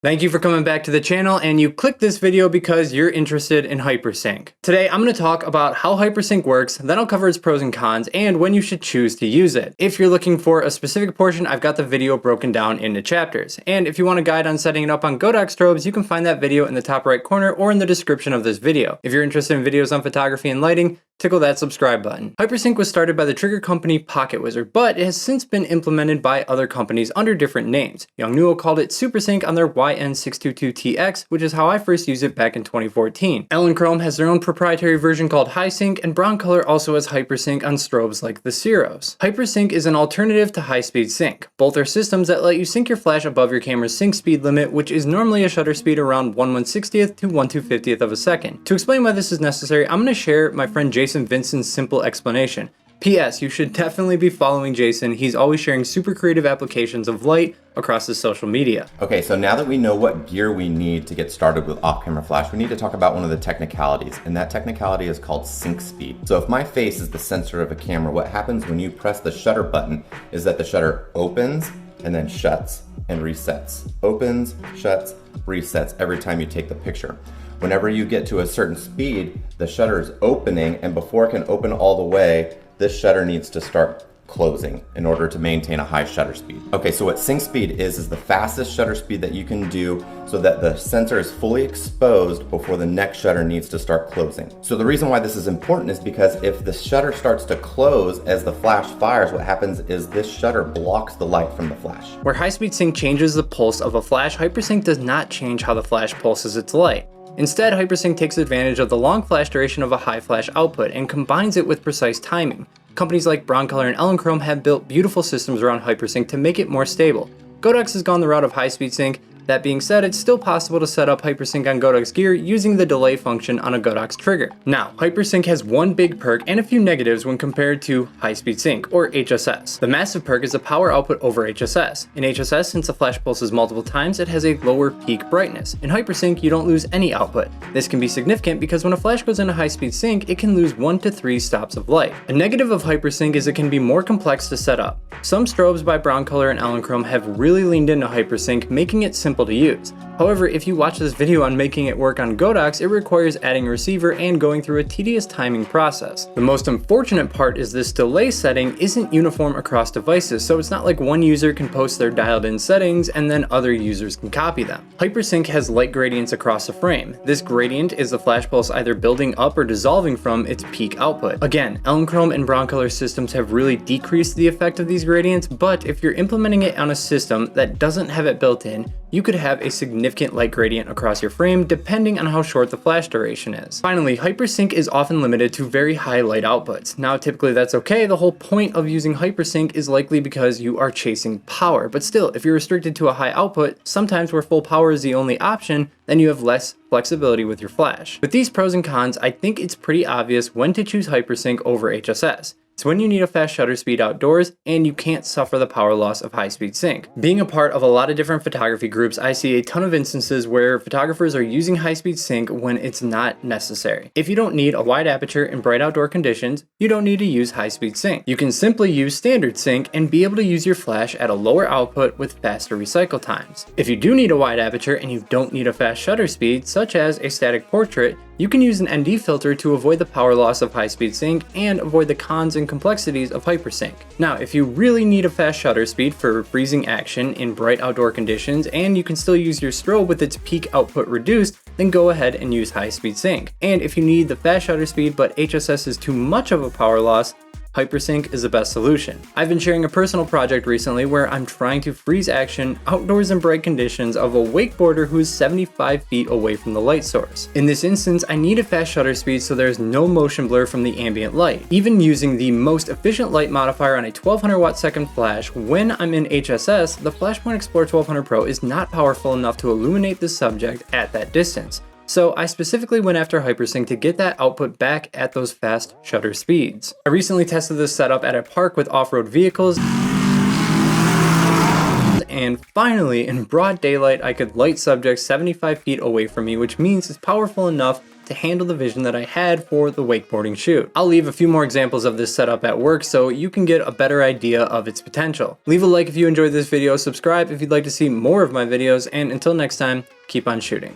Thank you for coming back to the channel, and you clicked this video because you're interested in Hypersync. Today, I'm going to talk about how Hypersync works, then I'll cover its pros and cons, and when you should choose to use it. If you're looking for a specific portion, I've got the video broken down into chapters. And if you want a guide on setting it up on Godox strobes, you can find that video in the top right corner or in the description of this video. If you're interested in videos on photography and lighting, tickle that subscribe button. Hypersync was started by the trigger company Pocket Wizard, but it has since been implemented by other companies under different names. Young Newell called it Supersync on their YN622TX, which is how I first used it back in 2014. Chrome has their own proprietary version called High Sync, and Brown Color also has Hypersync on strobes like the Ceros. Hypersync is an alternative to High Speed Sync. Both are systems that let you sync your flash above your camera's sync speed limit, which is normally a shutter speed around 1/160th to 1/250th of a second. To explain why this is necessary, I'm going to share my friend Jason Vincent's simple explanation. P.S. You should definitely be following Jason. He's always sharing super creative applications of light across his social media. Okay, so now that we know what gear we need to get started with off-camera flash, we need to talk about one of the technicalities, and that technicality is called sync speed. So if my face is the sensor of a camera, what happens when you press the shutter button is that the shutter opens and then shuts and resets. Opens, shuts, resets every time you take the picture. Whenever you get to a certain speed, the shutter is opening, and before it can open all the way, this shutter needs to start closing in order to maintain a high shutter speed. Okay, so what sync speed is the fastest shutter speed that you can do so that the sensor is fully exposed before the next shutter needs to start closing. So the reason why this is important is because if the shutter starts to close as the flash fires, what happens is this shutter blocks the light from the flash. Where High Speed Sync changes the pulse of a flash, Hypersync does not change how the flash pulses its light. Instead, Hypersync takes advantage of the long flash duration of a high flash output and combines it with precise timing. Companies like Brown Color and Chrome have built beautiful systems around Hypersync to make it more stable. Godox has gone the route of High Speed Sync. That being said, it's still possible to set up Hypersync on Godox gear using the delay function on a Godox trigger. Now, Hypersync has one big perk and a few negatives when compared to High Speed Sync, or HSS. The massive perk is the power output over HSS. In HSS, since the flash pulses multiple times, it has a lower peak brightness. In Hypersync, you don't lose any output. This can be significant because when a flash goes into High Speed Sync, it can lose 1 to 3 stops of light. A negative of Hypersync is it can be more complex to set up. Some strobes by Brown Color and Chrome have really leaned into Hypersync, making it simple to use. However, if you watch this video on making it work on Godox, it requires adding a receiver and going through a tedious timing process. The most unfortunate part is this delay setting isn't uniform across devices, so it's not like one user can post their dialed in settings and then other users can copy them. Hypersync has light gradients across the frame. This gradient is the flash pulse either building up or dissolving from its peak output. Again, Chrome and Brown Color systems have really decreased the effect of these gradients, but if you're implementing it on a system that doesn't have it built in, you could have a significant light gradient across your frame depending on how short the flash duration is. Finally, Hypersync is often limited to very high light outputs. Now, typically that's okay. The whole point of using Hypersync is likely because you are chasing power, but still, if you're restricted to a high output, sometimes where full power is the only option, then you have less flexibility with your flash. With these pros and cons, I think it's pretty obvious when to choose Hypersync over HSS. It's when you need a fast shutter speed outdoors and you can't suffer the power loss of High Speed Sync. Being a part of a lot of different photography groups, I see a ton of instances where photographers are using High Speed Sync when it's not necessary. If you don't need a wide aperture in bright outdoor conditions, you don't need to use High Speed Sync. You can simply use standard sync and be able to use your flash at a lower output with faster recycle times. If you do need a wide aperture and you don't need a fast shutter speed, such as a static portrait, you can use an ND filter to avoid the power loss of High Speed Sync and avoid the cons and complexities of Hypersync. Now, if you really need a fast shutter speed for freezing action in bright outdoor conditions and you can still use your strobe with its peak output reduced, then go ahead and use High Speed Sync. And if you need the fast shutter speed but HSS is too much of a power loss, Hypersync is the best solution. I've been sharing a personal project recently where I'm trying to freeze action outdoors in bright conditions of a wakeboarder who is 75 feet away from the light source. In this instance, I need a fast shutter speed so there's no motion blur from the ambient light. Even using the most efficient light modifier on a 1200 watt second flash, when I'm in HSS, the Flashpoint Explorer 1200 Pro is not powerful enough to illuminate the subject at that distance. So I specifically went after Hypersync to get that output back at those fast shutter speeds. I recently tested this setup at a park with off-road vehicles, and finally, in broad daylight, I could light subjects 75 feet away from me, which means it's powerful enough to to handle the vision that I had for the wakeboarding shoot. I'll leave a few more examples of this setup at work so you can get a better idea of its potential. Leave a like if you enjoyed this video, subscribe if you'd like to see more of my videos, and until next time, keep on shooting.